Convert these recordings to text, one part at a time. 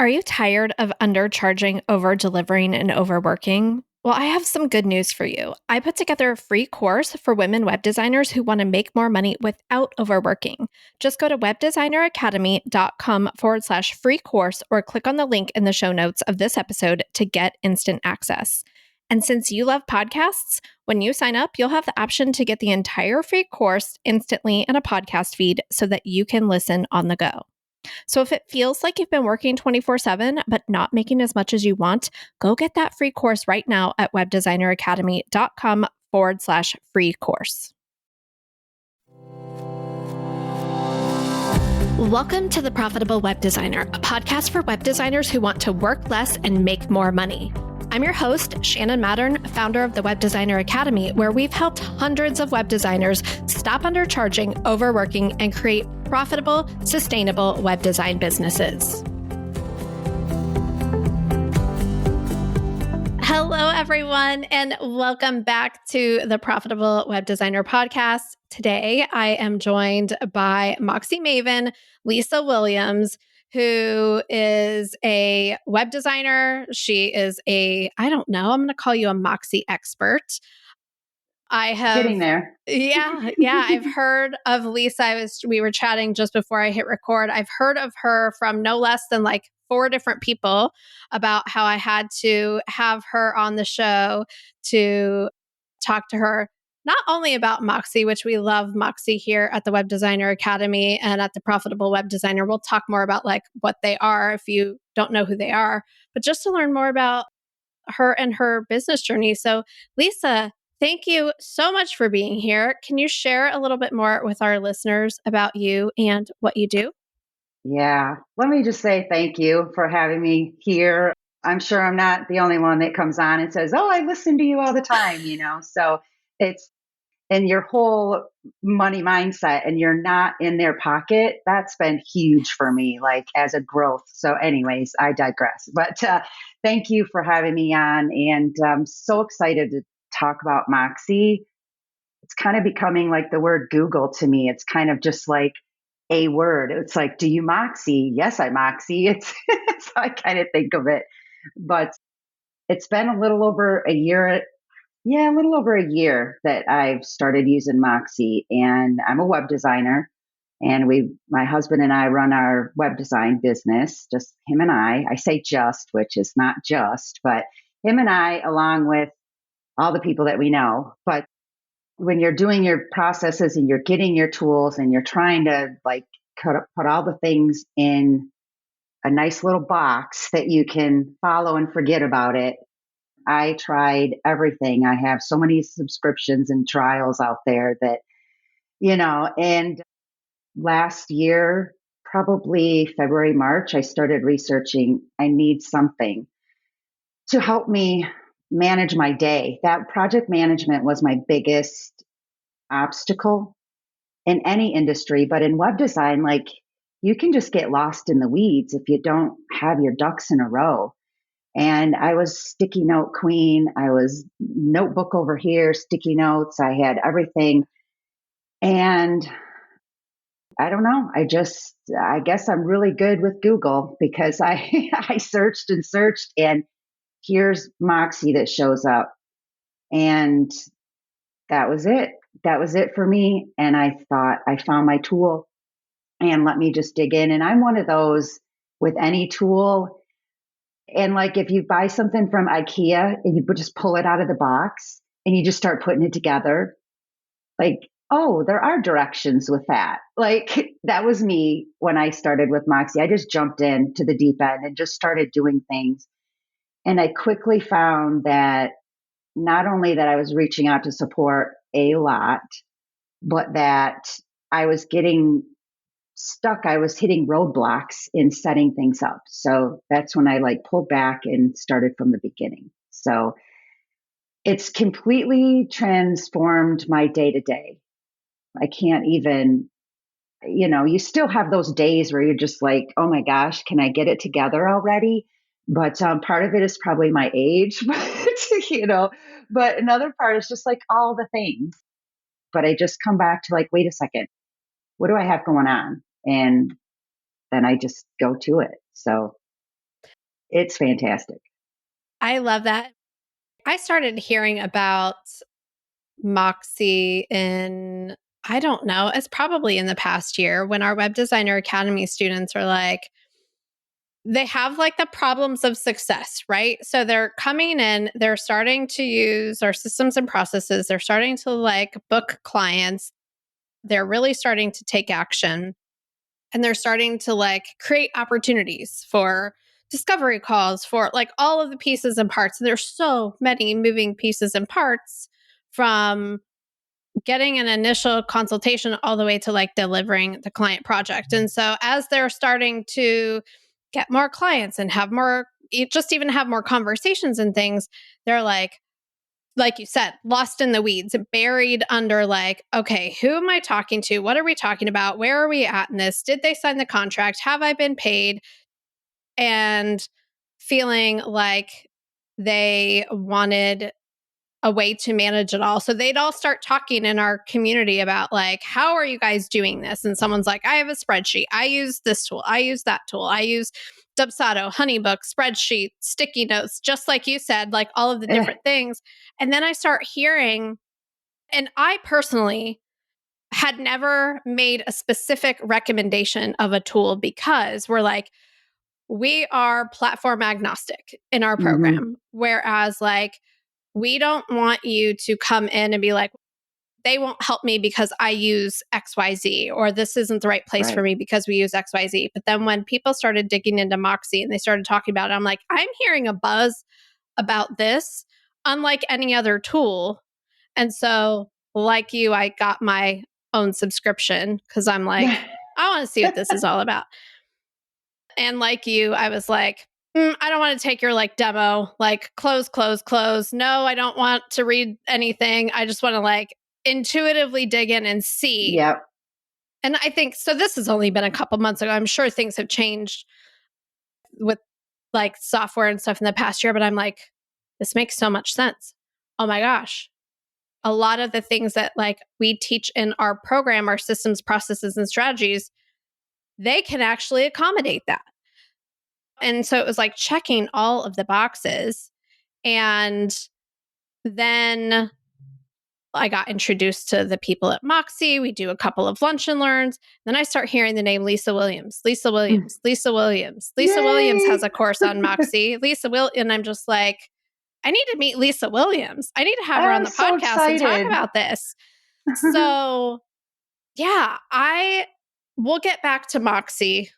Are you tired of undercharging, over-delivering, and overworking? Well, I have some good news for you. I put together a free course for women web designers who want to make more money without overworking. Just go to webdesigneracademy.com/free course or click on the link in the show notes of this episode to get instant access. And since you love podcasts, when you sign up, you'll have the option to get the entire free course instantly in a podcast feed so that you can listen on the go. So if it feels like you've been working 24/7, but not making as much as you want, go get that free course right now at webdesigneracademy.com/free course. Welcome to The Profitable Web Designer, a podcast for web designers who want to work less and make more money. I'm your host, Shannon Mattern, founder of the Web Designer Academy, where we've helped hundreds of web designers stop undercharging, overworking, and create profitable, sustainable web design businesses. Hello, everyone, and welcome back to the Profitable Web Designer podcast. Today, I am joined by Moxie Maven, Lisa Williams, who is a web designer. She is I'm going to call you a Moxie expert. I have getting there. Yeah. I've heard of Lisa. We were chatting just before I hit record. I've heard of her from no less than like 4 different people about how I had to have her on the show to talk to her not only about Moxie, which we love Moxie here at the Web Designer Academy and at the Profitable Web Designer. We'll talk more about like what they are if you don't know who they are, but just to learn more about her and her business journey. So Lisa, thank you so much for being here. Can you share a little bit more with our listeners about you and what you do? Yeah. Let me just say thank you for having me here. I'm sure I'm not the only one that comes on and says, "Oh, I listen to you all the time," So it's in your whole money mindset and you're not in their pocket. That's been huge for me, like as a growth. So anyways, I digress. But thank you for having me on. And I'm so excited to talk about Moxie. It's kind of becoming like the word Google to me. It's kind of just like a word. It's like, do you Moxie? Yes, I Moxie. It's how I kind of think of it. But it's been a little over a year. Yeah, a little over a year that I've started using Moxie, and I'm a web designer. And my husband and I run our web design business, just him and I say just, which is not just, but him and I, along with all the people that we know. But when you're doing your processes and you're getting your tools and you're trying to like put all the things in a nice little box that you can follow and forget about it, I tried everything. I have so many subscriptions and trials out there that, and last year, probably February, March, I started researching, I need something to help me manage my day. That project management was my biggest obstacle in any industry, but in web design, like you can just get lost in the weeds if you don't have your ducks in a row. And I was sticky note queen. I was notebook over here, sticky notes. I had everything. And I don't know. I guess I'm really good with Google because I searched and searched and here's Moxie that shows up. And that was it. That was it for me. And I thought I found my tool and let me just dig in. And I'm one of those with any tool. And like if you buy something from IKEA and you just pull it out of the box and you just start putting it together, like, oh, there are directions with that. Like that was me when I started with Moxie. I just jumped into the deep end and just started doing things. And I quickly found that not only that I was reaching out to support a lot, but that I was getting stuck. I was hitting roadblocks in setting things up. So that's when I like pulled back and started from the beginning. So it's completely transformed my day to day. I can't even, you still have those days where you're just like, oh my gosh, can I get it together already? But part of it is probably my age, but another part is just like all the things. But I just come back to like, wait a second, what do I have going on? And then I just go to it. So It's fantastic. I love that. I started hearing about Moxie in, I don't know, it's probably in the past year when our Web Designer Academy students are like, they have like the problems of success, right? So they're coming in, they're starting to use our systems and processes, they're starting to like book clients, they're really starting to take action, and they're starting to like create opportunities for discovery calls for like all of the pieces and parts. There's so many moving pieces and parts from getting an initial consultation all the way to like delivering the client project. And so as they're starting to get more clients and have more, just even have more conversations and things, they're like you said, lost in the weeds, buried under like, okay, who am I talking to? What are we talking about? Where are we at in this? Did they sign the contract? Have I been paid? And feeling like they wanted a way to manage it all. So they'd all start talking in our community about like, how are you guys doing this? And someone's like, I have a spreadsheet. I use this tool. I use that tool. I use Dubsado, Honeybook, spreadsheet, sticky notes, just like you said, like all of the different things. And then I start hearing, and I personally had never made a specific recommendation of a tool because we're like, we are platform agnostic in our Mm-hmm. program. Whereas, like, we don't want you to come in and be like, they won't help me because I use XYZ, or this isn't the right place for Right. me because we use XYZ. But then when people started digging into Moxie and they started talking about it, I'm like, I'm hearing a buzz about this, unlike any other tool. And so, like you, I got my own subscription because I'm like, I want to see what this is all about. And like you, I was like, I don't want to take your like demo, like close, close, close. No, I don't want to read anything. I just want to like intuitively dig in and see. Yep. And I think so. This has only been a couple months ago. I'm sure things have changed with like software and stuff in the past year, but I'm like, this makes so much sense. Oh my gosh. A lot of the things that like we teach in our program, our systems, processes, and strategies, they can actually accommodate that. And so it was like checking all of the boxes. And then I got introduced to the people at Moxie. We do a couple of lunch and learns. Then I start hearing the name Lisa Williams, Lisa Williams, Lisa Williams. Lisa Williams has Yay. a course on Moxie. And I'm just like, I need to meet Lisa Williams. I need to have her on I'm the so podcast and talk excited. about this. So yeah, I will get back to Moxie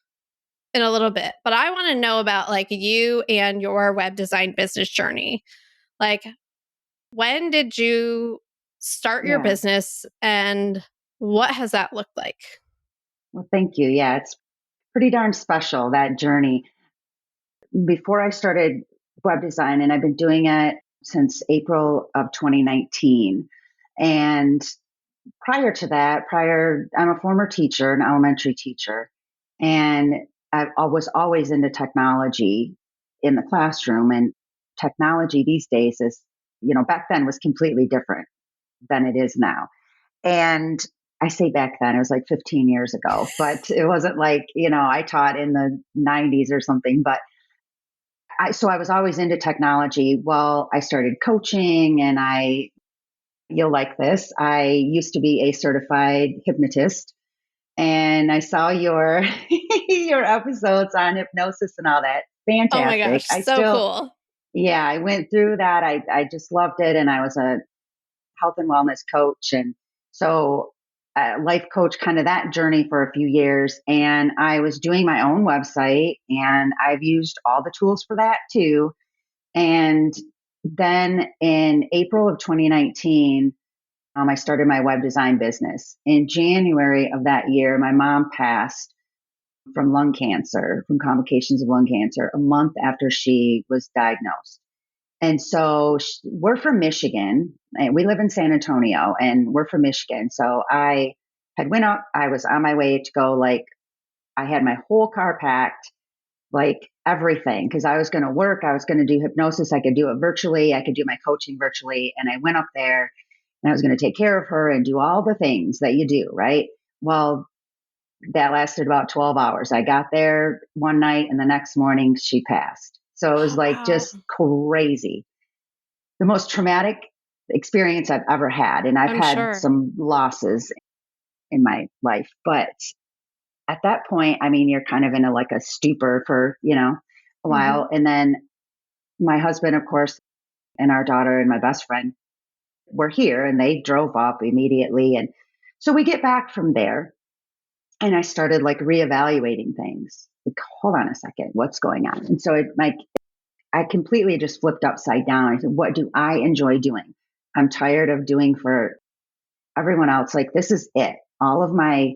in a little bit, but I want to know about like you and your web design business journey. Like, when did you start your Yeah. business and what has that looked like? Well, thank you. Yeah, it's pretty darn special, that journey. Before I started web design, and I've been doing it since April of 2019. And prior to that, I'm a former teacher, an elementary teacher, and I was always into technology in the classroom. And technology these days is, back then was completely different than it is now. And I say back then, it was like 15 years ago, but it wasn't like, I taught in the 90s or something. But so I was always into technology. Well, I started coaching, and you'll like this. I used to be a certified hypnotist, and I saw your your episodes on hypnosis and all that. Oh my Fantastic. gosh, so cool. Yeah, I went through that. I just loved it, and I was a health and wellness coach, and so life coach, kind of that journey for a few years. And I was doing my own website, and I've used all the tools for that too. And then in April of 2019, I started my web design business. In January of that year, my mom passed from lung cancer, from complications of lung cancer, a month after she was diagnosed. And so we're from Michigan, and we live in San Antonio, and we're from Michigan. So I had went up, I was on my way to go, like, I had my whole car packed, like everything, because I was going to work, I was going to do hypnosis. I could do it virtually. I could do my coaching virtually. And I went up there, and I was going to take care of her and do all the things that you do, right? Well, that lasted about 12 hours. I got there one night, and the next morning she passed. So it was Oh, like wow. just crazy. The most traumatic experience I've ever had. And I've I'm had sure. some losses in my life. But at that point, I mean, you're kind of in a stupor for, a Hmm. while. And then my husband, of course, and our daughter and my best friend were here and they drove up immediately. And so we get back from there and I started like reevaluating things. Like, hold on a second, what's going on? And so I completely just flipped upside down. I said, what do I enjoy doing? I'm tired of doing for everyone else. Like, this is it. All of my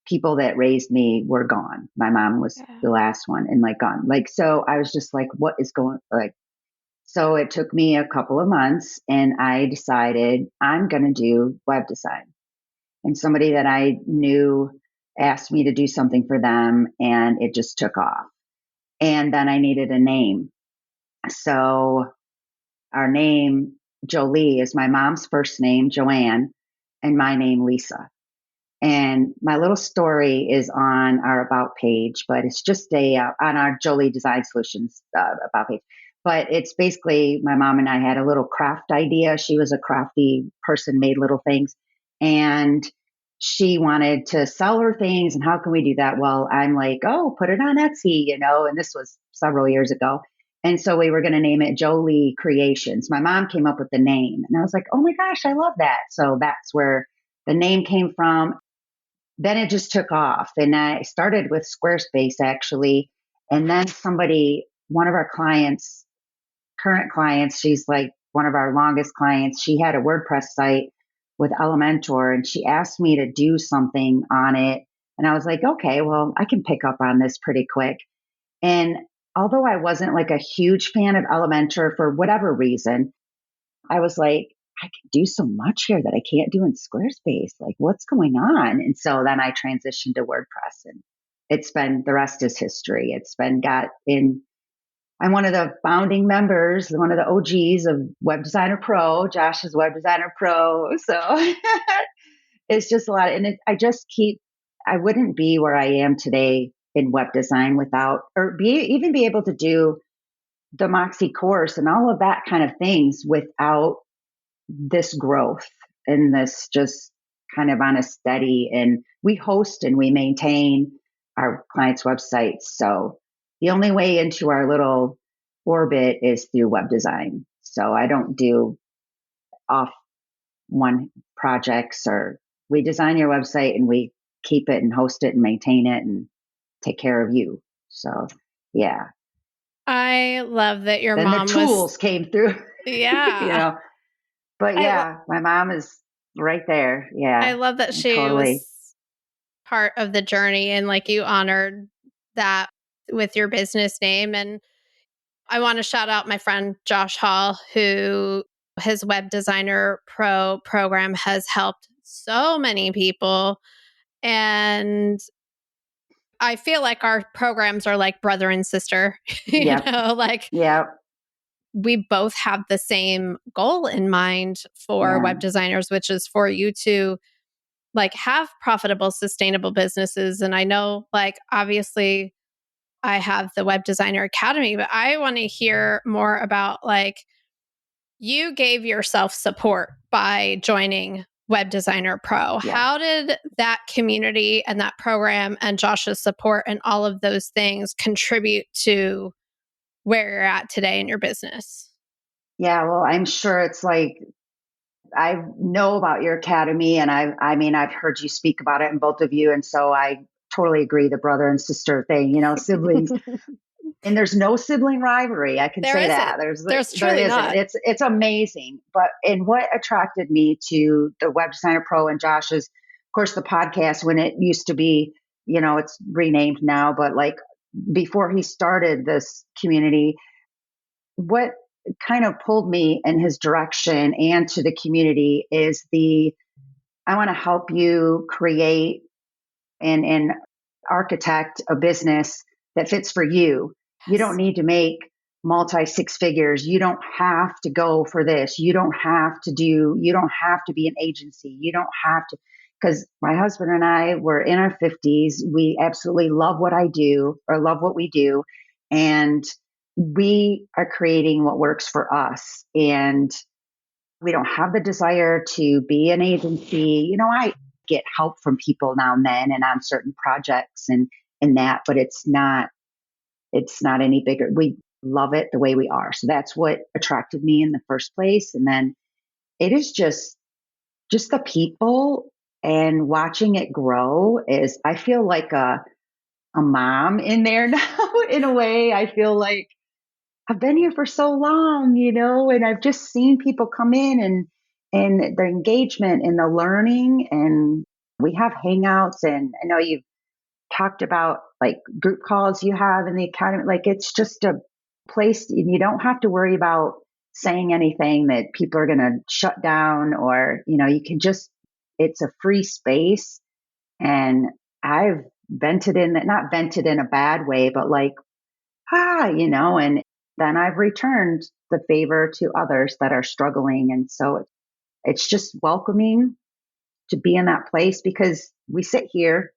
people that raised me were gone. My mom was Yeah. the last one and like gone. Like, so I was just like, what is going like, so it took me a couple of months and I decided I'm going to do web design. And somebody that I knew asked me to do something for them and it just took off. And then I needed a name. So our name, Jolie, is my mom's first name, Joanne, and my name, Lisa. And my little story is on our about page, but it's just on our Jolie Design Solutions about page. But it's basically my mom and I had a little craft idea. She was a crafty person, made little things, and she wanted to sell her things. And how can we do that? Well, I'm like, oh, put it on Etsy, And this was several years ago. And so we were going to name it Jolie Creations. My mom came up with the name, and I was like, oh my gosh, I love that. So that's where the name came from. Then it just took off. And I started with Squarespace actually. And then one of our clients, current clients, she's like one of our longest clients. She had a WordPress site with Elementor and she asked me to do something on it. And I was like, okay, well, I can pick up on this pretty quick. And although I wasn't like a huge fan of Elementor for whatever reason, I was like, I can do so much here that I can't do in Squarespace. Like, what's going on? And so then I transitioned to WordPress and the rest is history. I'm one of the founding members, one of the OGs of Web Designer Pro. Josh is Web Designer Pro. So it's just a lot. I wouldn't be where I am today in web design without, even be able to do the Moxie course and all of that kind of things without this growth and this just kind of on a steady, and we host and we maintain our clients' websites. So the only way into our little orbit is through web design. So I don't do off one projects, or we design your website and we keep it and host it and maintain it and take care of you. So yeah. I love that your Then the mom was, tools came through, yeah. but I, lo- yeah, my mom is right there. I Yeah, love that she totally. was part of the journey and like you honored that with your business name. And I want to shout out my friend Josh Hall, who his Web Designer Pro program has helped so many people. And I feel like our programs are like brother and sister, Yep. like Yep. we both have the same goal in mind for Yeah. web designers, which is for you to like have profitable, sustainable businesses. And I know, like, obviously, I have the Web Designer Academy, but I want to hear more about like you gave yourself support by joining Web Designer Pro. Yeah. How did that community and that program and Josh's support and all of those things contribute to where you're at today in your business? Yeah. Well, I'm sure it's like, I know about your academy and I mean, I've heard you speak about it and both of you. And so I totally agree. The brother and sister thing, siblings, and there's no sibling rivalry. I can There say isn't. that There's there truly isn't. not. It's amazing. And what attracted me to the Web Designer Pro and Josh's, of course, the podcast when it used to be, it's renamed now, but like before he started this community, what kind of pulled me in his direction and to the community is I want to help you create and architect a business that fits for you. You don't Yes. need to make multi six figures. You don't have to go for this. You don't have to be an agency. You don't have to, because my husband and I were in our 50s. We absolutely love what I do or love what we do. And we are creating what works for us. And we don't have the desire to be an agency. I get help from people now and then and on certain projects and that, but it's not any bigger. We love it the way we are. So that's what attracted me in the first place. And then it is just the people and watching it grow is, I feel like a mom in there now in a way. I feel like I've been here for so long, and I've just seen people come in and the engagement and the learning, and we have hangouts, and I know you've talked about like group calls you have in the academy. Like it's just a place, and you don't have to worry about saying anything that people are going to shut down, or you can just, it's a free space. And I've vented in that, not vented in a bad way, but like, and then I've returned the favor to others that are struggling. And so it's just welcoming to be in that place, because we sit here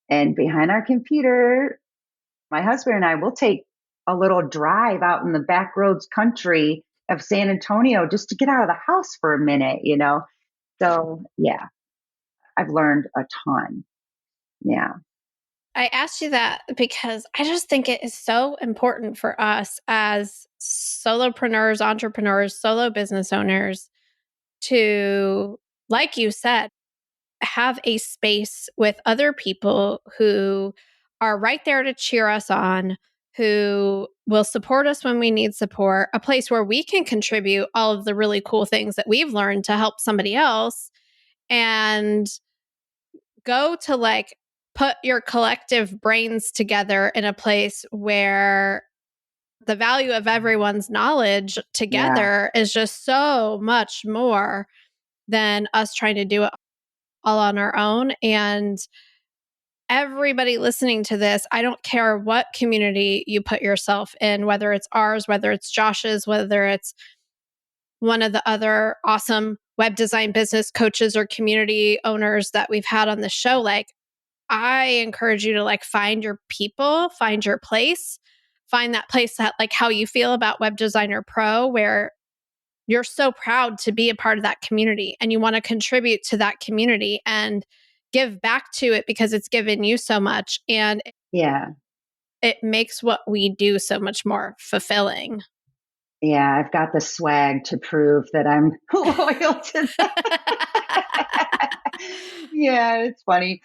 and behind our computer, my husband and I will take a little drive out in the back roads country of San Antonio just to get out of the house for a minute. So yeah, I've learned a ton. Yeah. I asked you that because I just think it is so important for us as solopreneurs, entrepreneurs, solo business owners to, like you said, have a space with other people who are right there to cheer us on, who will support us when we need support, a place where we can contribute all of the really cool things that we've learned to help somebody else, and go to like put your collective brains together in a place where the value of everyone's knowledge Yeah. together is just so much more than us trying to do it all on our own. And everybody listening to this, I don't care what community you put yourself in, whether it's ours, whether it's Josh's, whether it's one of the other awesome web design business coaches or community owners that we've had on the show, like, I encourage you to like find your people, find your place, find that place that like how you feel about Web Designer Pro, where you're so proud to be a part of that community and you want to contribute to that community and give back to it because it's given you so much. And Yeah. it makes what we do so much more fulfilling. Yeah. I've got the swag to prove that I'm loyal to that. Yeah. It's funny.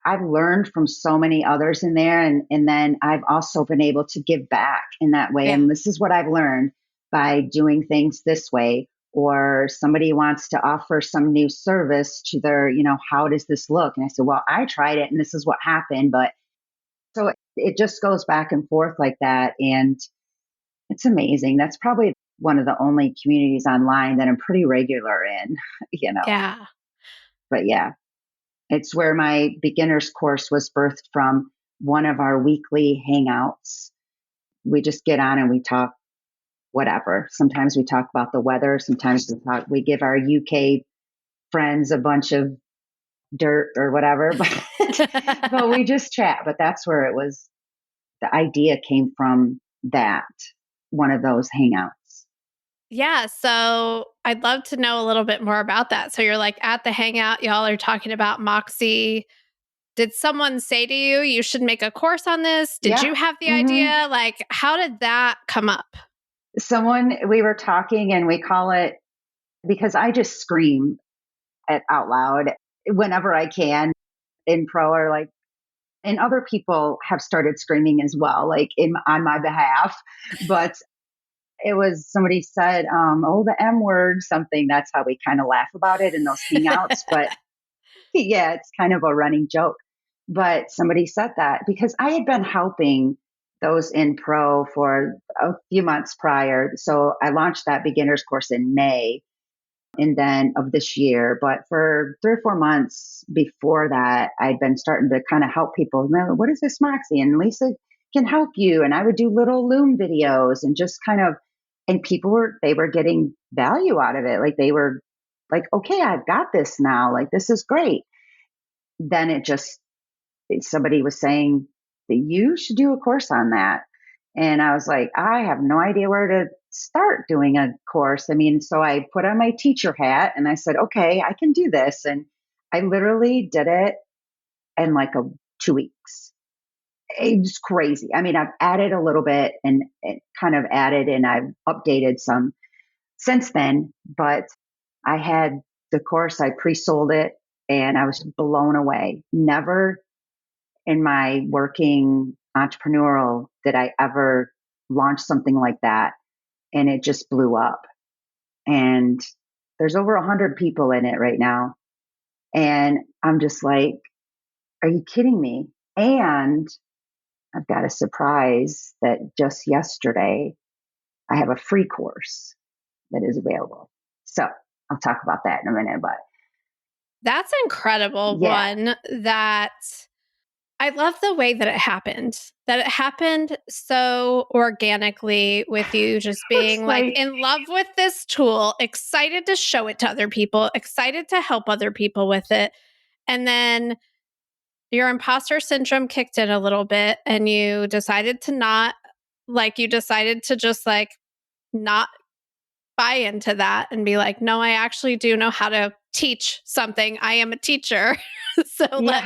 I've learned from so many others in there. And then I've also been able to give back in that way. Yeah. And this is what I've learned by doing things this way. Or somebody wants to offer some new service to their, how does this look? And I said, well, I tried it and this is what happened. But so it just goes back and forth like that. And it's amazing. That's probably one of the only communities online that I'm pretty regular in. Yeah. But yeah, it's where my beginner's course was birthed from, one of our weekly hangouts. We just get on and we talk whatever. Sometimes we talk about the weather. Sometimes we give our UK friends a bunch of dirt or whatever, but we just chat. But that's where it was. The idea came from that, one of those hangouts. Yeah. So I'd love to know a little bit more about that. So you're like at the hangout, y'all are talking about Moxie. Did someone say to you, you should make a course on this? Did Yeah. you have the hmm idea? Like, how did that come up? We were talking, and we call it, because I just scream it out loud whenever I can in pro, or like, and other people have started screaming as well, like on my behalf. But it was, somebody said, oh, the M word, something. That's how we kind of laugh about it in those hangouts. But yeah, it's kind of a running joke. But somebody said that because I had been helping those in pro for a few months prior. So I launched that beginner's course in May and then of this year. But for 3 or 4 months before that, I'd been starting to kind of help people. What is this, Moxie? And Lisa can help you. And I would do little Loom videos and just kind of, and they were getting value out of it. Like they were like, okay, I've got this now. Like, this is great. Then somebody was saying that you should do a course on that. And I was like, I have no idea where to start doing a course. I mean, so I put on my teacher hat and I said, okay, I can do this. And I literally did it in like 2 weeks. It's crazy. I mean, I've added a little bit and it kind of added and I've updated some since then, but I had the course, I pre-sold it and I was blown away. Never in my working entrepreneurial did I ever launch something like that. And it just blew up. And there's over 100 people in it right now. And I'm just like, are you kidding me? And I've got a surprise that just yesterday I have a free course that is available. So I'll talk about that in a minute, but That's incredible. yeah. One, that I love the way that it happened so organically with you just It's being like like, in love with this tool, excited to show it to other people, excited to help other people with it. And then your imposter syndrome kicked in a little bit and you decided to not, like, you decided to just like not buy into that and be like, no, I actually do know how to teach something. I am a teacher. So yeah.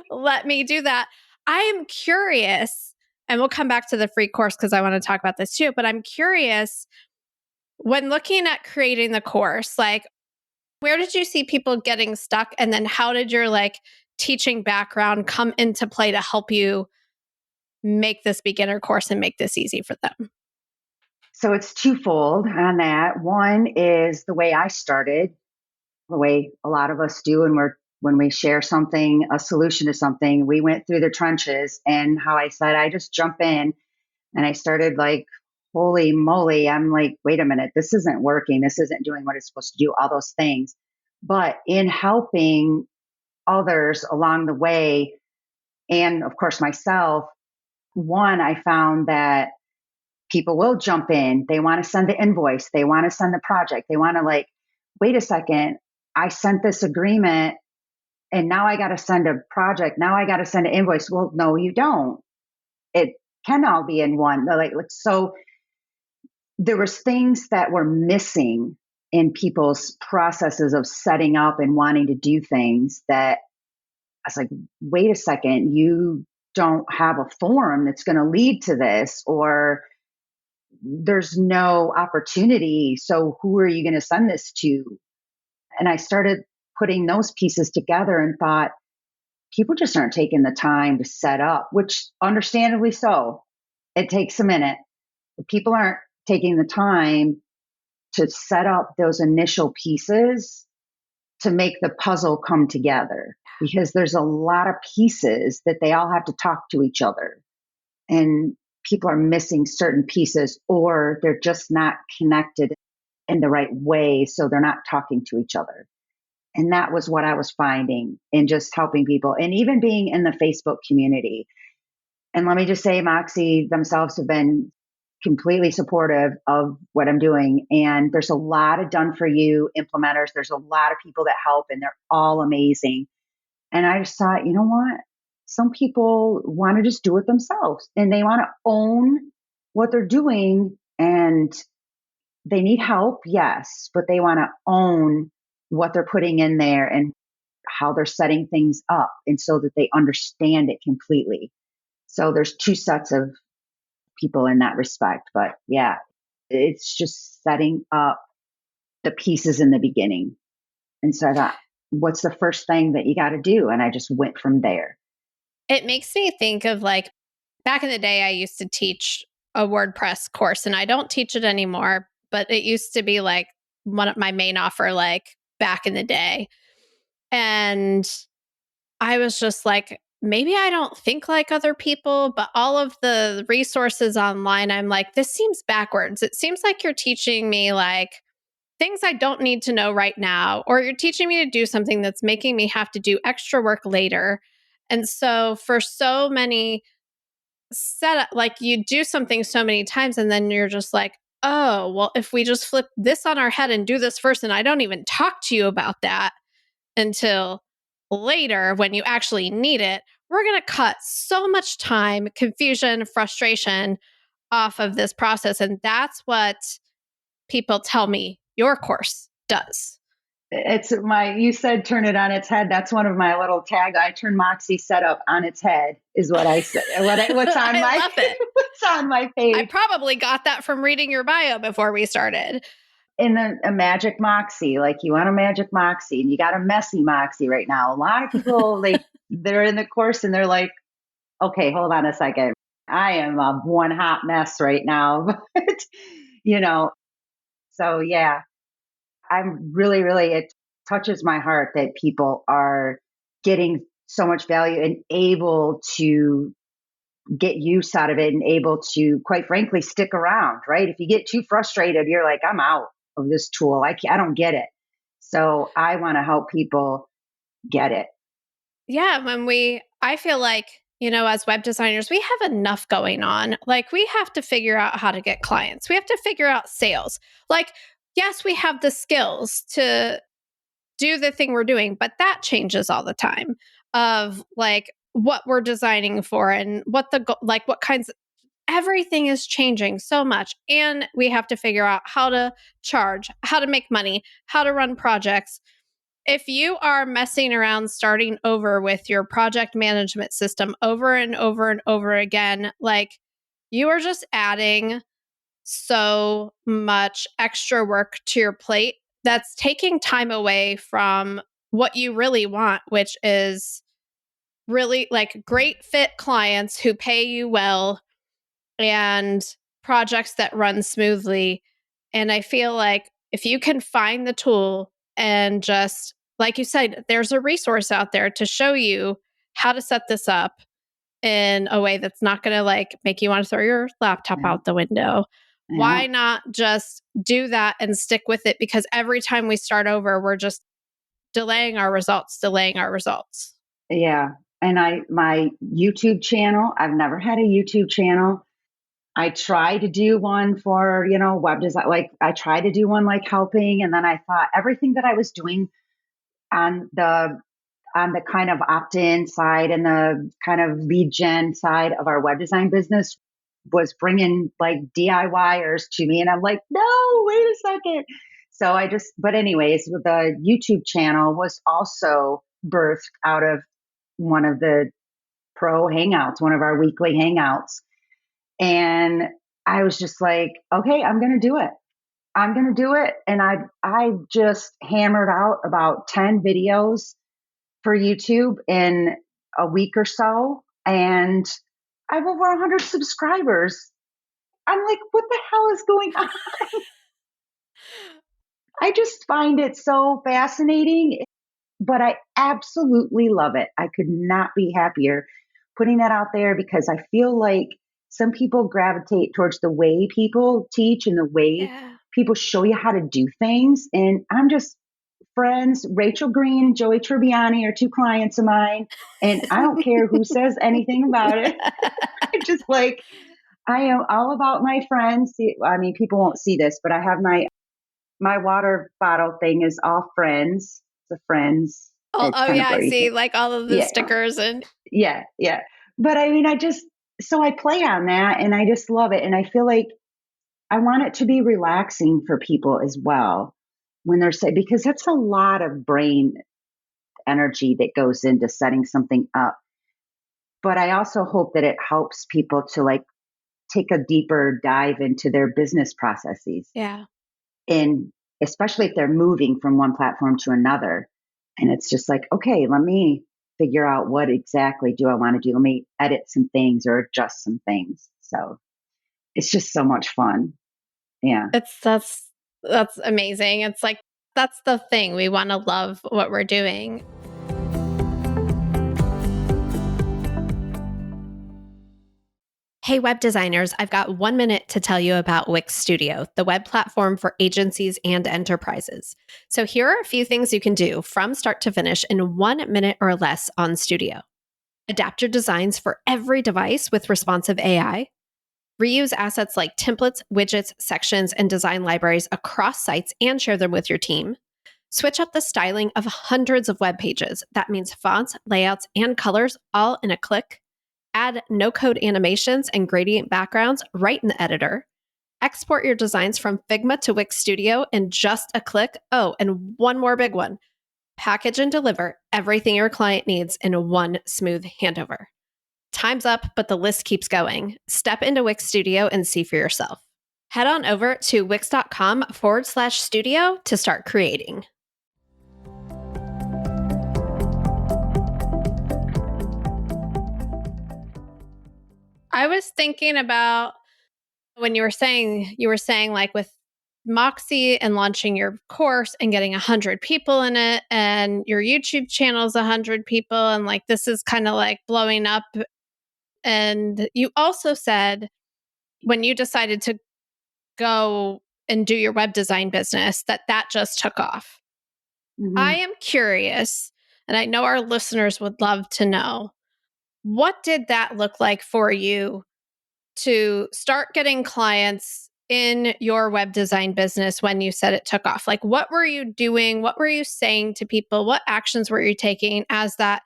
let me do that. I am curious, and we'll come back to the free course because I want to talk about this too, but I'm curious when looking at creating the course, like where did you see people getting stuck and then how did your like teaching background come into play to help you make this beginner course and make this easy for them? So it's twofold on that. One is the way I started, the way a lot of us do, and when we share something, a solution to something, we went through the trenches. And how I said, I just jump in and I started like, holy moly, I'm like, wait a minute, this isn't working. This isn't doing what it's supposed to do, all those things. But in helping others along the way, and of course myself, one, I found that people will jump in. They want to send the invoice. They want to send the project. They want to like, wait a second, I sent this agreement and now I got to send a project. Now I got to send an invoice. Well, no, you don't. It can all be in one. So there was things that were missing in people's processes of setting up and wanting to do things that I was like, wait a second, you don't have a form that's going to lead to this, or there's no opportunity. So who are you going to send this to? And I started putting those pieces together and thought, people just aren't taking the time to set up, which understandably so. It takes a minute. But people aren't taking the time to set up those initial pieces to make the puzzle come together, because there's a lot of pieces that they all have to talk to each other. And people are missing certain pieces, or they're just not connected in the right way. So they're not talking to each other. And that was what I was finding in just helping people and even being in the Facebook community. And let me just say, Moxie themselves have been completely supportive of what I'm doing. And there's a lot of done for you implementers. There's a lot of people that help and they're all amazing. And I just thought, you know what? Some people want to just do it themselves and they want to own what they're doing, and they need help, yes, but they want to own what they're putting in there and how they're setting things up, and so that they understand it completely. So there's two sets of people in that respect. But yeah, it's just setting up the pieces in the beginning. And so I thought, what's the first thing that you got to do? And I just went from there. It makes me think of like back in the day, I used to teach a WordPress course and I don't teach it anymore, but it used to be like one of my main offer, like back in the day. And I was just like, maybe I don't think like other people, but all of the resources online, I'm like, this seems backwards. It seems like you're teaching me like things I don't need to know right now, or you're teaching me to do something that's making me have to do extra work later. And so for so many setup, like you do something so many times and then you're just like, oh, well, if we just flip this on our head and do this first, and I don't even talk to you about that until later when you actually need it, we're going to cut so much time, confusion, frustration off of this process. And that's what people tell me your course does. You said turn it on its head. That's one of my little tag. I turn Moxie setup on its head is what I said. What's on I my, love it. what's on my page. I probably got that from reading your bio before we started. In a magic Moxie, like you want a magic Moxie and you got a messy Moxie right now. A lot of people, they're in the course and they're like, okay, hold on a second. I am a one hot mess right now. So yeah, I'm really, really, it touches my heart that people are getting so much value and able to get use out of it and able to, quite frankly, stick around, right? If you get too frustrated, you're like, I'm out of this tool. I don't get it. So I want to help people get it. Yeah. I feel like, as web designers, we have enough going on. Like, we have to figure out how to get clients. We have to figure out sales. Like, yes, we have the skills to do the thing we're doing, but that changes all the time of like what we're designing for and what what kinds everything is changing so much. And we have to figure out how to charge, how to make money, how to run projects. If you are messing around starting over with your project management system over and over and over again, like, you are just adding so much extra work to your plate that's taking time away from what you really want, which is really like great fit clients who pay you well and projects that run smoothly. And I feel like if you can find the tool and just, like you said, there's a resource out there to show you how to set this up in a way that's not going to like make you want to throw your laptop out the window. Yeah. Why not just do that and stick with it? Because every time we start over, we're just delaying our results. Yeah. And my YouTube channel, I've never had a YouTube channel. I tried to do one for, web design. Like I tried to do one like helping. And then I thought everything that I was doing on the kind of opt-in side and the kind of lead gen side of our web design business was bringing like DIYers to me. And I'm like, no, wait a second. So but anyways, the YouTube channel was also birthed out of one of the pro hangouts, one of our weekly hangouts. And I was just like, okay, I'm going to do it. I'm going to do it. And I just hammered out about 10 videos for YouTube in a week or so. And I have over 100 subscribers. I'm like, what the hell is going on? I just find it so fascinating, but I absolutely love it. I could not be happier putting that out there because I feel like some people gravitate towards the way people teach and the way people show you how to do things. And I'm just friends. Rachel Green and Joey Tribbiani are two clients of mine. And I don't care who says anything about it. I am all about my friends. I mean, people won't see this, but I have my water bottle thing is all friends. The friends. Oh yeah, I see like all of the stickers and yeah. But I mean, so I play on that and I just love it. And I feel like I want it to be relaxing for people as well when they're because that's a lot of brain energy that goes into setting something up. But I also hope that it helps people to like take a deeper dive into their business processes. Yeah. And especially if they're moving from one platform to another. And it's just like, okay, let me figure out what exactly do I want to do. Let me edit some things or adjust some things. So it's just so much fun. Yeah. That's amazing. It's like, that's the thing. We want to love what we're doing. Hey, web designers, I've got 1 minute to tell you about Wix Studio, the web platform for agencies and enterprises. So here are a few things you can do from start to finish in 1 minute or less on Studio. Adapt your designs for every device with responsive AI. Reuse assets like templates, widgets, sections, and design libraries across sites and share them with your team. Switch up the styling of hundreds of web pages. That means fonts, layouts, and colors all in a click. Add no-code animations and gradient backgrounds right in the editor. Export your designs from Figma to Wix Studio in just a click. Oh, and one more big one. Package and deliver everything your client needs in one smooth handover. Time's up, but the list keeps going. Step into Wix Studio and see for yourself. Head on over to wix.com/studio to start creating. I was thinking about when you were saying like with Moxie and launching your course and getting 100 people in it, and your YouTube channel is 100 people, and like this is kind of like blowing up. And you also said when you decided to go and do your web design business that just took off. I am curious, and I know our listeners would love to know, what did that look like for you to start getting clients in your web design business when you said it took off? Like, what were you doing? What were you saying to people? What actions were you taking as that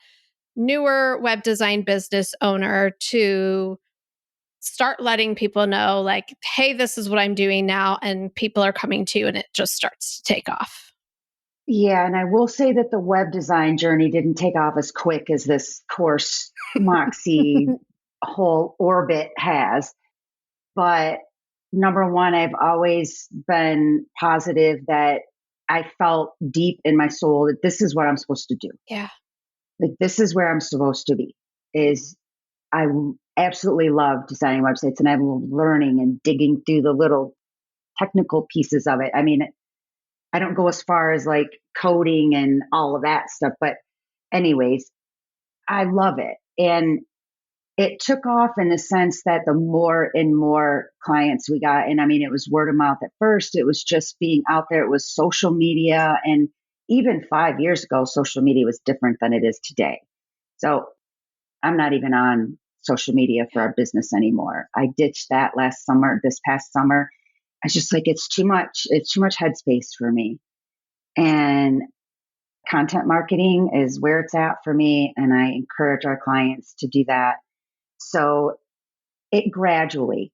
newer web design business owner to start letting people know, like, hey, this is what I'm doing now, and people are coming to you, and it just starts to take off? Yeah, and I will say that the web design journey didn't take off as quick as this course Moxie whole orbit has. But number one, I've always been positive that I felt deep in my soul that this is what I'm supposed to do. Yeah. Like this is where I'm supposed to be. Is I absolutely love designing websites, and I'm learning and digging through the little technical pieces of it. I mean, I don't go as far as like coding and all of that stuff, but anyways, I love it. And it took off in the sense that the more and more clients we got, and I mean, it was word of mouth at first, it was just being out there, it was social media. And even 5 years ago, social media was different than it is today. So I'm not even on social media for our business anymore. I ditched that this past summer. I was just like, it's too much. It's too much headspace for me. And content marketing is where it's at for me. And I encourage our clients to do that. So it gradually,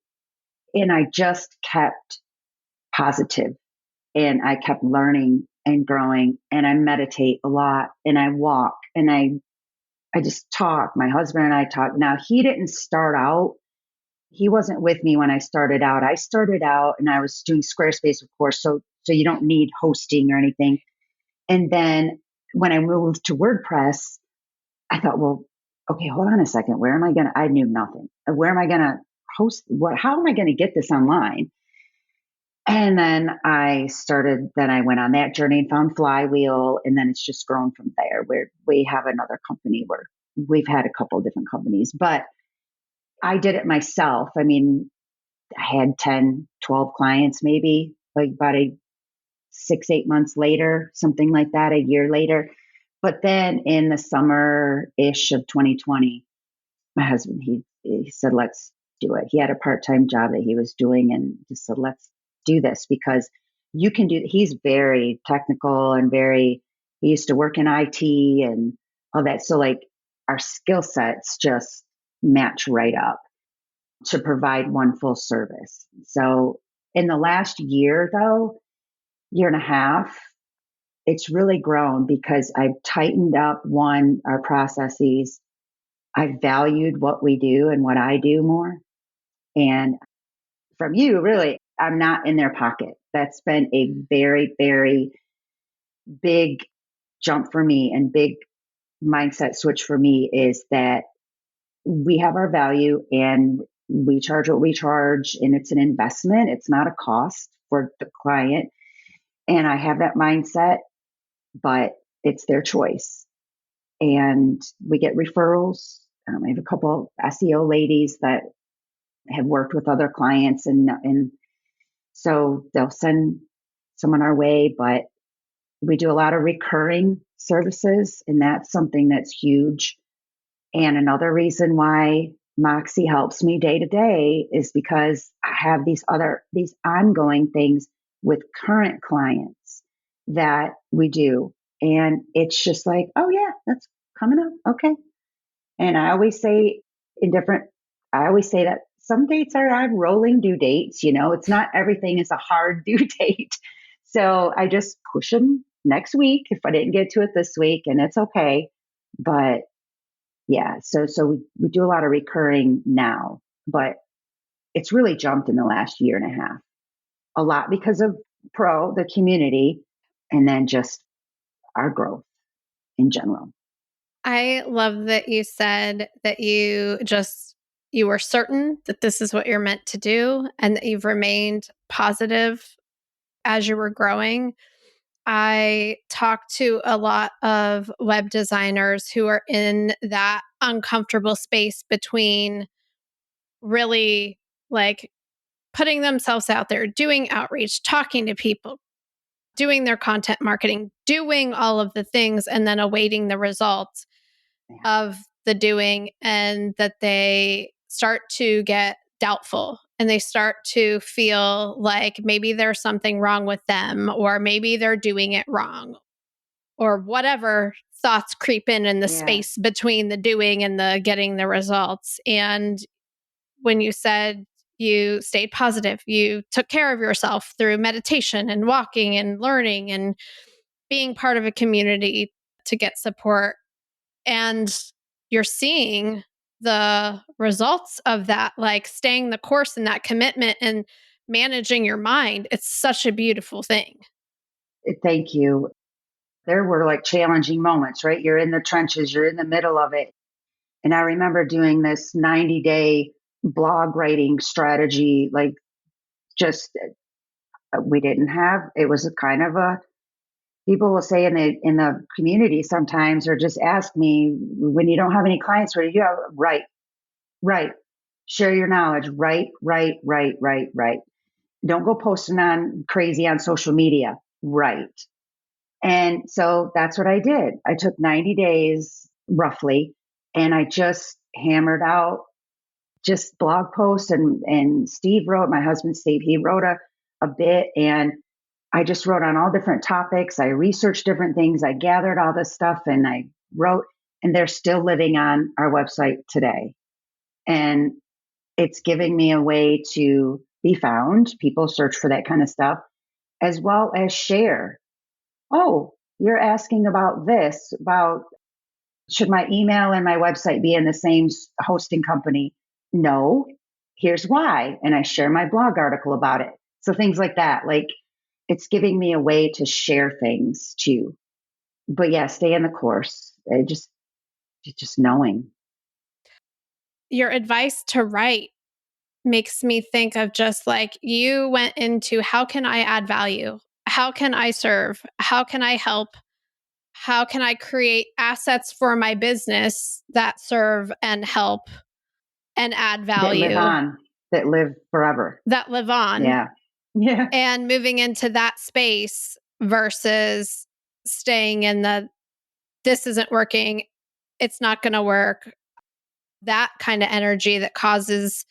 and I just kept positive, and I kept learning and growing, and I meditate a lot, and I walk, and I just talk. My husband and I talk. Now, he didn't start out, he wasn't with me when I started out. I started out and I was doing Squarespace, of course. So you don't need hosting or anything. And then when I moved to WordPress, I thought, well, okay, hold on a second. I knew nothing. Where am I going to host? How am I going to get this online? And then I went on that journey and found Flywheel. And then it's just grown from there, where we have another company where we've had a couple of different companies, but I did it myself. I mean, I had 10, 12 clients, maybe like about 6, 8 months later, something like that, a year later. But then in the summer-ish of 2020, my husband, he said, let's do it. He had a part-time job that he was doing and just said, let's do this because you can do, he's very technical and he used to work in IT and all that. So like our skill sets just match right up to provide one full service. So in the last year though, year and a half, it's really grown because I've tightened up our processes. I valued what we do and what I do more. And from you, really, I'm not in their pocket. That's been a very, very big jump for me and big mindset switch for me, is that we have our value and we charge what we charge, and it's an investment. It's not a cost for the client. And I have that mindset, but it's their choice. And we get referrals. I have a couple SEO ladies that have worked with other clients, and so they'll send someone our way. But we do a lot of recurring services, and that's something that's huge. And another reason why Moxie helps me day to day is because I have these ongoing things with current clients that we do. And it's just like, oh, yeah, that's coming up. Okay. And I always say that some dates are rolling due dates. It's not everything is a hard due date. So I just push them next week if I didn't get to it this week, and it's okay. But yeah, so we do a lot of recurring now, but it's really jumped in the last year and a half. A lot because of the community, and then just our growth in general. I love that you said that you were certain that this is what you're meant to do and that you've remained positive as you were growing. I talk to a lot of web designers who are in that uncomfortable space between really like putting themselves out there, doing outreach, talking to people, doing their content marketing, doing all of the things, and then awaiting the results of the doing, and that they start to get doubtful and they start to feel like maybe there's something wrong with them, or maybe they're doing it wrong, or whatever thoughts creep in the Yeah. space between the doing and the getting the results. And when you said you stayed positive, you took care of yourself through meditation and walking and learning and being part of a community to get support, and you're seeing the results of that, like staying the course and that commitment and managing your mind. It's such a beautiful thing. Thank you. There were like challenging moments, right? You're in the trenches, you're in the middle of it. And I remember doing this 90-day blog writing strategy, like just we didn't have, it was a kind of a, people will say in the community sometimes, or just ask me when you don't have any clients, where you have, right, share your knowledge, right. Don't go posting on crazy on social media, right. And so that's what I did. I took 90 days roughly, and I just hammered out just blog posts, and Steve wrote, my husband Steve, he wrote a bit, and I just wrote on all different topics. I researched different things. I gathered all this stuff and I wrote, and they're still living on our website today. And it's giving me a way to be found. People search for that kind of stuff, as well as share. Oh, you're asking about this, about should my email and my website be in the same hosting company? No, here's why. And I share my blog article about it. So things like that, like it's giving me a way to share things too. But yeah, stay in the course. Just knowing. Your advice to write makes me think of just like you went into how can I add value? How can I serve? How can I help? How can I create assets for my business that serve and help and add That live value, on, that live forever. that live on, Yeah. Yeah. and moving into that space versus staying in the this isn't working, it's not going to work. That kind of energy that causes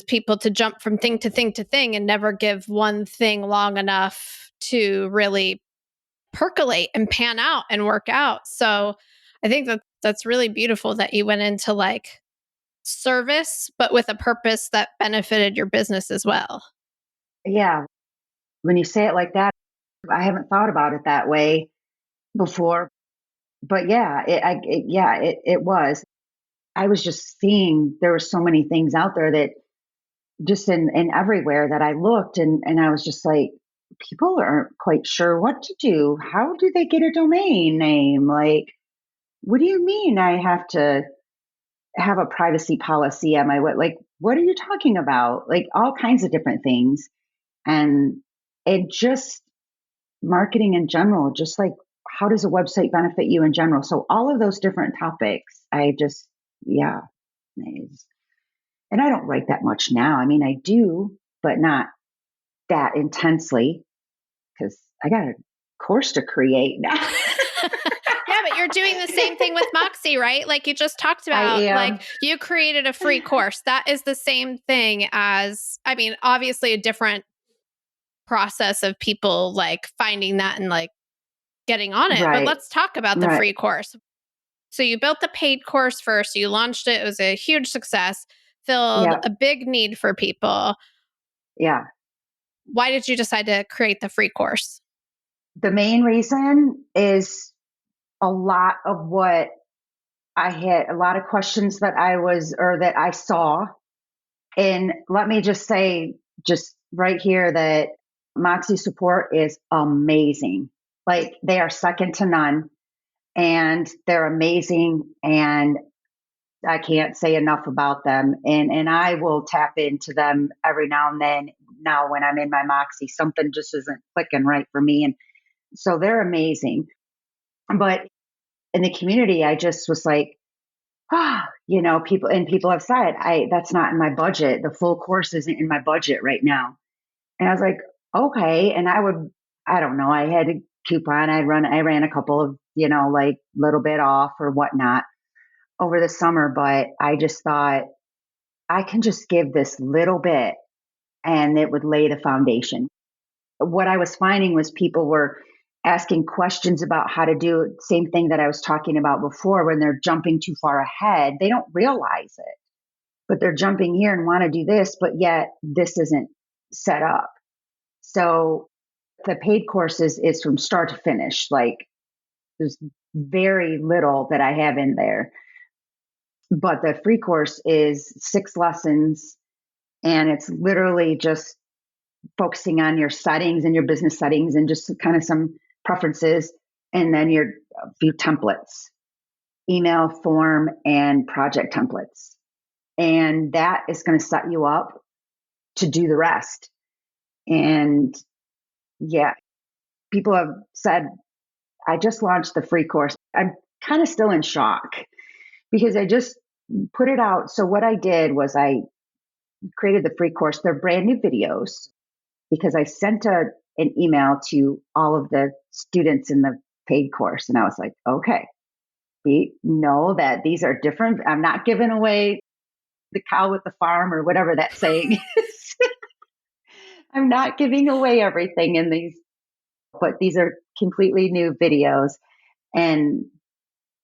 people to jump from thing to thing to thing and never give one thing long enough to really percolate and pan out and work out. So I think that that's really beautiful that you went into like service, but with a purpose that benefited your business as well. Yeah. When you say it like that, I haven't thought about it that way before. But yeah, it was. I was just seeing there were so many things out there that just in everywhere that I looked, and I was just like, people aren't quite sure what to do. How do they get a domain name? Like, what do you mean I have to have a privacy policy on my web? Like, what are you talking about? Like all kinds of different things. And it just marketing in general, just like how does a website benefit you in general? So all of those different topics, I just, yeah. And I don't write that much now. I mean, I do, but not that intensely because I got a course to create now. Yeah, but you're doing the same thing with Moxie, right? Like you just talked I about, am. like you created a free course. That is the same thing as, I mean, obviously a different process of people like finding that and like getting on it. But Right. let's talk about the Right. free course. So you built the paid course first, you launched it, it was a huge success, filled Yeah. a big need for people. Yeah. Why did you decide to create the free course? The main reason is a lot of what I had, a lot of questions that I saw. And let me just say, just right here, that Moxie support is amazing. Like, they are second to none, and they're amazing. And I can't say enough about them. And I will tap into them every now and then. Now, when I'm in my Moxie, something just isn't clicking right for me. And so they're amazing. But in the community, I just was like, people have said, that's not in my budget. The full course isn't in my budget right now. And I was like, okay. And I don't know, I had a coupon. I ran a couple of, like little bit off or whatnot over the summer, but I just thought I can just give this little bit and it would lay the foundation. What I was finding was people were asking questions about how to do the same thing that I was talking about before. When they're jumping too far ahead, they don't realize it, but they're jumping here and want to do this, but yet this isn't set up. So the paid courses is from start to finish. Like, there's very little that I have in there, but the free course is 6 lessons, and it's literally just focusing on your settings and your business settings and just kind of some preferences, and then your few templates, email, form, and project templates. And that is going to set you up to do the rest. And yeah, people have said, I just launched the free course. I'm kind of still in shock because I just put it out. So what I did was I created the free course. They're brand new videos because I sent an email to all of the students in the paid course. And I was like, okay, we know that these are different. I'm not giving away the cow with the farm or whatever that saying is. I'm not giving away everything in these, but these are completely new videos. And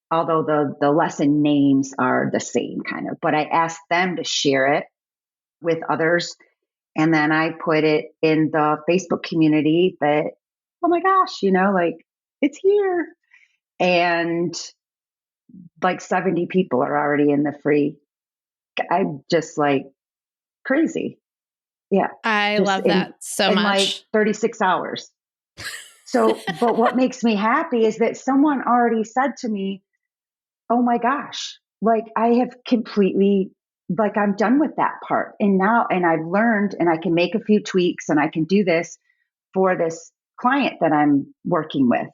although the lesson names are the same kind of, but I asked them to share it with others. And then I put it in the Facebook community that, oh my gosh, like, it's here. And like 70 people are already in the free. I'm just like crazy. Yeah. I Just love that so in like much. 36 hours. So, but what makes me happy is that someone already said to me, oh my gosh, like, I have completely, like, I'm done with that part. And I've learned, and I can make a few tweaks, and I can do this for this client that I'm working with.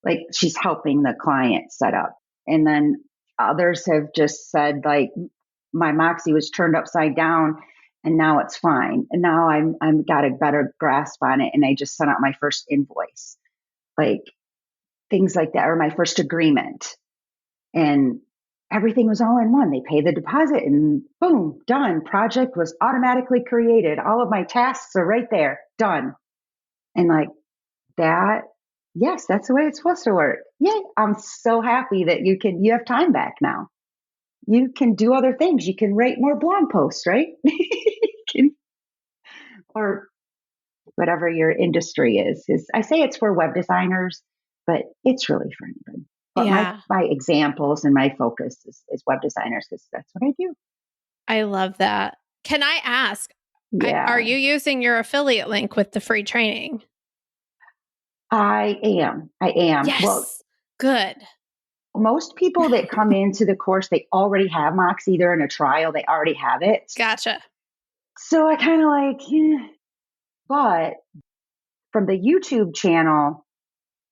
Like, she's helping the client set up. And then others have just said, like, my Moxie was turned upside down and now it's fine. And now I'm got a better grasp on it. And I just sent out my first invoice, like things like that, or my first agreement. And everything was all in one. They pay the deposit and boom, done. Project was automatically created. All of my tasks are right there, done. And like that, yes, that's the way it's supposed to work. Yeah, I'm so happy that you have time back now. You can do other things. You can write more blog posts, right? Or whatever your industry is. I say it's for web designers, but it's really for anybody. But Yeah. my examples and my focus is web designers, because that's what I do. I love that. Can I ask, are Yeah, you using your affiliate link with the free training? I am. I am. Well, Yes. Good. most people that come into the course, they already have Moxie. They're in a trial. They already have it. Gotcha. So I kind of like, yeah. But from the YouTube channel,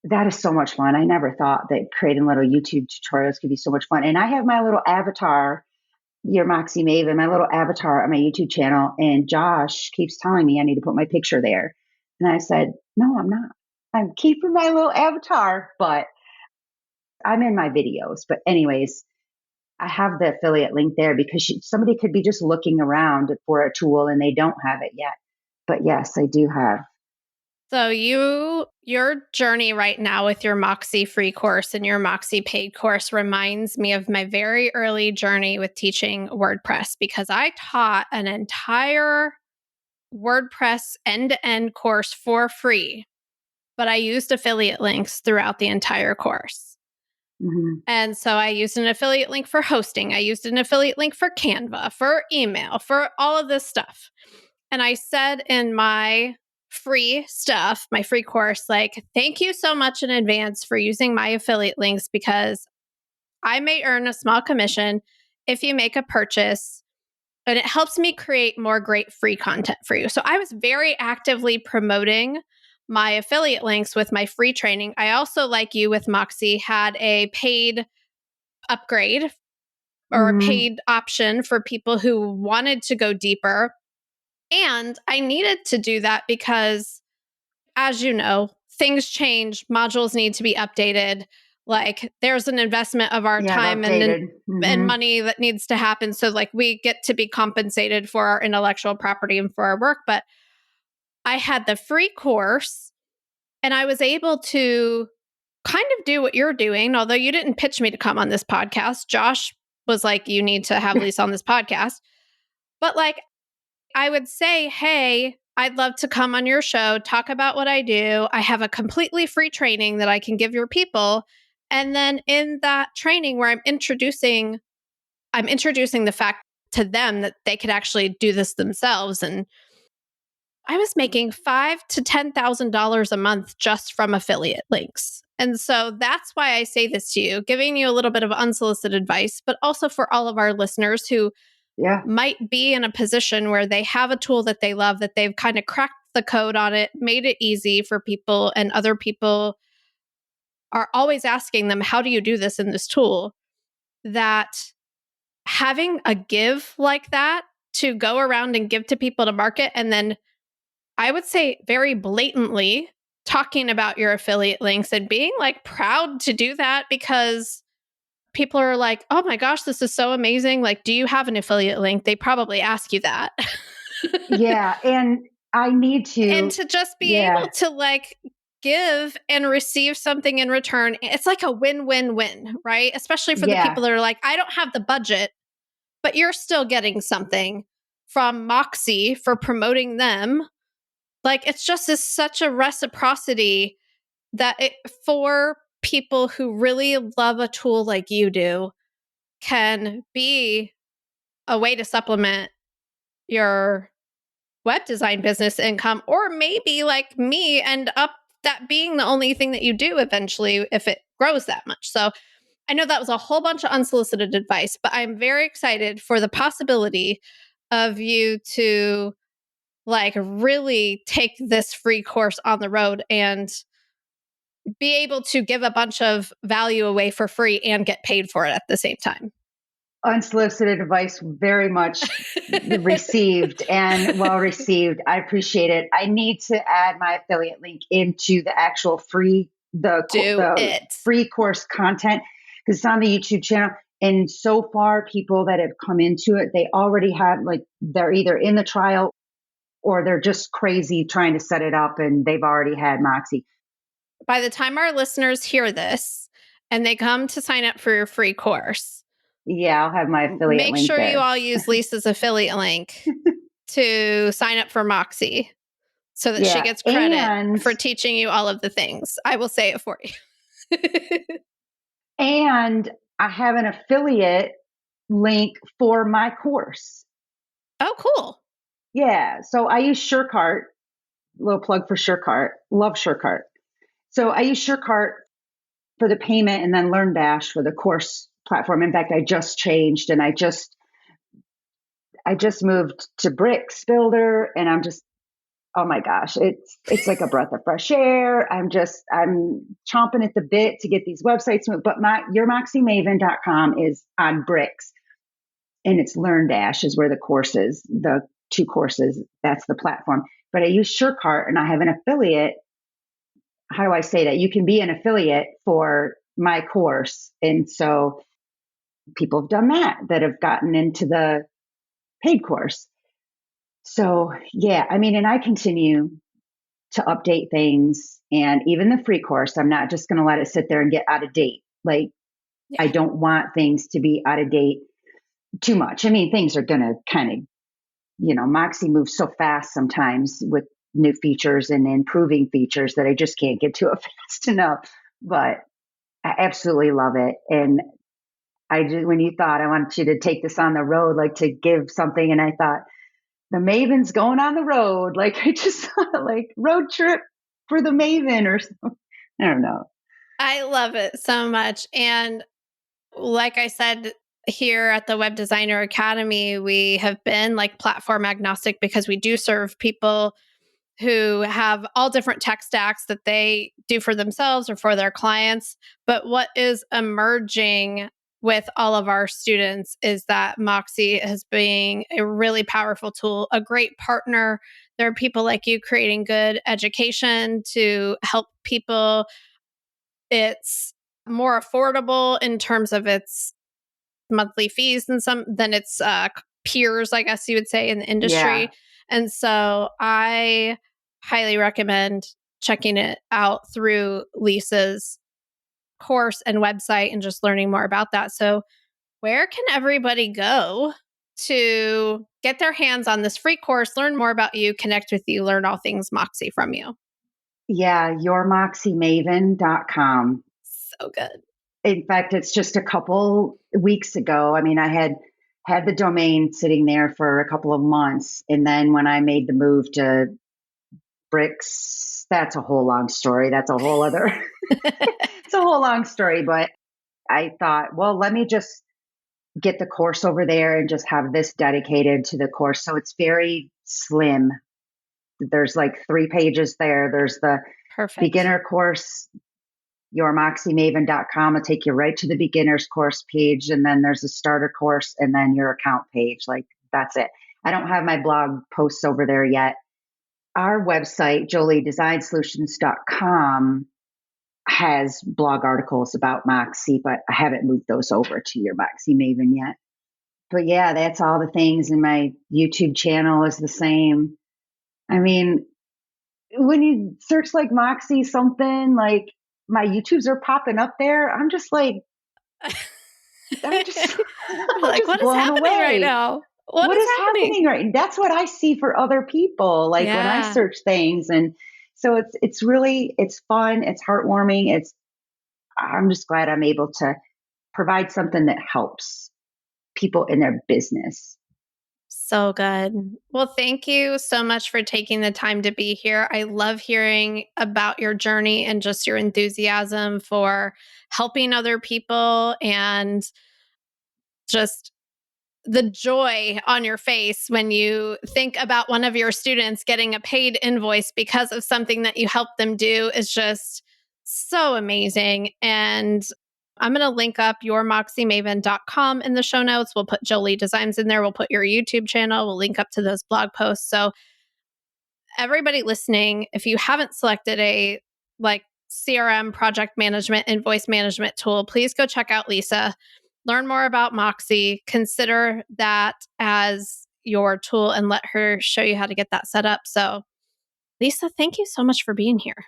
that is so much fun. I never thought that creating little YouTube tutorials could be so much fun. And I have my little avatar, your Moxie Maven, my little avatar on my YouTube channel. And Josh keeps telling me I need to put my picture there. And I said, no, I'm not. I'm keeping my little avatar, but I'm in my videos. But anyways, I have the affiliate link there because somebody could be just looking around for a tool and they don't have it yet. But yes, I do have So your journey right now with your Moxie free course and your Moxie paid course reminds me of my very early journey with teaching WordPress, because I taught an entire WordPress end-to-end course for free, but I used affiliate links throughout the entire course. Mm-hmm. And so I used an affiliate link for hosting. I used an affiliate link for Canva, for email, for all of this stuff. And I said in my free stuff, my free course, like, thank you so much in advance for using my affiliate links, because I may earn a small commission if you make a purchase, and it helps me create more great free content for you. So I was very actively promoting my affiliate links with my free training. I also, like you with Moxie, had a paid upgrade or a Mm-hmm. paid option for people who wanted to go deeper. And I needed to do that because, as you know, things change, modules need to be updated. Like, there's an investment of our Yeah, time I've and updated. Mm-hmm. money that needs to happen. So, like, we get to be compensated for our intellectual property and for our work. But I had the free course, and I was able to kind of do what you're doing, although you didn't pitch me to come on this podcast. Josh was like, you need to have Lisa on this podcast. But like, I would say, hey, I'd love to come on your show, talk about what I do. I have a completely free training that I can give your people. And then in that training where I'm introducing the fact to them that they could actually do this themselves. And I was making $5,000 to $10,000 a month just from affiliate links. And so that's why I say this to you, giving you a little bit of unsolicited advice, but also for all of our listeners who Yeah. might be in a position where they have a tool that they love, that they've kind of cracked the code on it, made it easy for people, and other people are always asking them, how do you do this in this tool? That having a give like that to go around and give to people to market, and then I would say very blatantly talking about your affiliate links and being like proud to do that, because people are like, oh my gosh, this is so amazing. Like, do you have an affiliate link? They probably ask you that. Yeah. And I need And to, to just be yeah, able to like give and receive something in return, it's like a win-win-win, right? Especially for the yeah, people that are like, I don't have the budget, but you're still getting something from Moxie for promoting them. Like, it's just is such a reciprocity that for people who really love a tool like you do, can be a way to supplement your web design business income, or maybe like me, end up that being the only thing that you do eventually if it grows that much. So I know that was a whole bunch of unsolicited advice, but I'm very excited for the possibility of you to like really take this free course on the road and be able to give a bunch of value away for free and get paid for it at the same time. unsolicited advice, very much received and well received. I appreciate it. I need to add my affiliate link into the actual free, Do the it. free course content, because it's on the YouTube channel. And so far, people that have come into it, they already have, like, they're either in the trial or they're just crazy trying to set it up, and they've already had Moxie. By the time our listeners hear this and they come to sign up for your free course, Yeah, I'll have my affiliate make link sure you there. all use Lisa's affiliate link to sign up for Moxie so that she Yeah. gets credit And for teaching you all of the things. I will say it for you. And I have an affiliate link for my course. Oh, cool. Yeah. So I use SureCart, little plug for SureCart. Love SureCart. So I use SureCart for the payment, and then LearnDash for the course platform. In fact, I just changed, and I just moved to Bricks Builder, and I'm just, oh my gosh, it's like a breath of fresh air. I'm chomping at the bit to get these websites moved. But yourmoxiemaven.com is on Bricks, and it's LearnDash is where the courses, the two courses, that's the platform. But I use SureCart, and I have an affiliate. How do I say that? You can be an affiliate for my course. And so people have done that have gotten into the paid course. So yeah, I mean, and I continue to update things. And even the free course, I'm not just going to let it sit there and get out of date. Like, Yeah. I don't want things to be out of date too much. I mean, things are going to kind of, Moxie moves so fast sometimes with new features and improving features that I just can't get to it fast enough. But I absolutely love it. And when you thought I wanted you to take this on the road, like to give something, and I thought the Maven's going on the road. Like I just thought like road trip for the Maven or something. I don't know. I love it so much. And like I said, here at the Web Designer Academy, we have been like platform agnostic because we do serve people who have all different tech stacks that they do for themselves or for their clients. But what is emerging with all of our students is that Moxie is being a really powerful tool, a great partner. There are people like you creating good education to help people. It's more affordable in terms of its monthly fees than its peers, I guess you would say, in the Yeah. industry. And so I highly recommend checking it out through Lisa's course and website and just learning more about that. So where can everybody go to get their hands on this free course, learn more about you, connect with you, learn all things Moxie from you? Yeah. yourmoxiemaven.com. So good. In fact, it's just a couple weeks ago. I mean, I had the domain sitting there for a couple of months. And then when I made the move to Bricks, that's a whole long story. That's a whole other, it's a whole long story. But I thought, well, let me just get the course over there and just have this dedicated to the course. So it's very slim. There's like 3 pages there. There's the Perfect. beginner course, yourmoxiemaven.com will take you right to the beginner's course page. And then there's a starter course and then your account page. Like that's it. I don't have my blog posts over there yet. Our website, joliedesignsolutions.com, has blog articles about Moxie, but I haven't moved those over to your Moxie Maven yet. But yeah, that's all the things. And my YouTube channel is the same. I mean, when you search like Moxie something, like my YouTubes are popping up there. I'm just like, I'm just like, what is blown happening away right now? What is happening right now? That's what I see for other people. Like when I search things. And so it's really, it's fun. It's heartwarming. I'm just glad I'm able to provide something that helps people in their business. So good. Well, thank you so much for taking the time to be here. I love hearing about your journey and just your enthusiasm for helping other people and just the joy on your face when you think about one of your students getting a paid invoice because of something that you helped them do is just so amazing. And I'm going to link up yourmoxiemaven.com in the show notes. We'll put Jolie Designs in there. We'll put your YouTube channel. We'll link up to those blog posts. So everybody listening, if you haven't selected a like CRM, project management, invoice management tool, please go check out Lisa. Learn more about Moxie. Consider that as your tool and let her show you how to get that set up. So, Lisa, thank you so much for being here.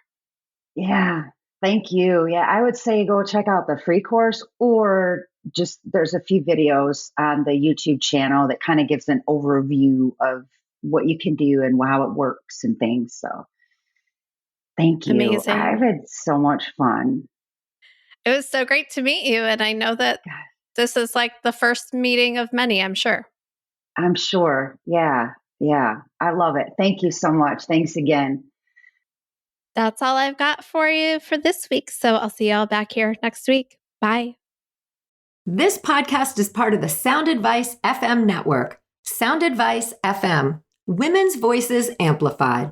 Yeah. Thank you. Yeah. I would say go check out the free course or just there's a few videos on the YouTube channel that kind of gives an overview of what you can do and how it works and things. So thank you. Amazing. I've had so much fun. It was so great to meet you. And I know that this is like the first meeting of many, I'm sure. I'm sure. Yeah. Yeah. I love it. Thank you so much. Thanks again. That's all I've got for you for this week. So I'll see y'all back here next week. Bye. This podcast is part of the Sound Advice FM network. Sound Advice FM, women's voices amplified.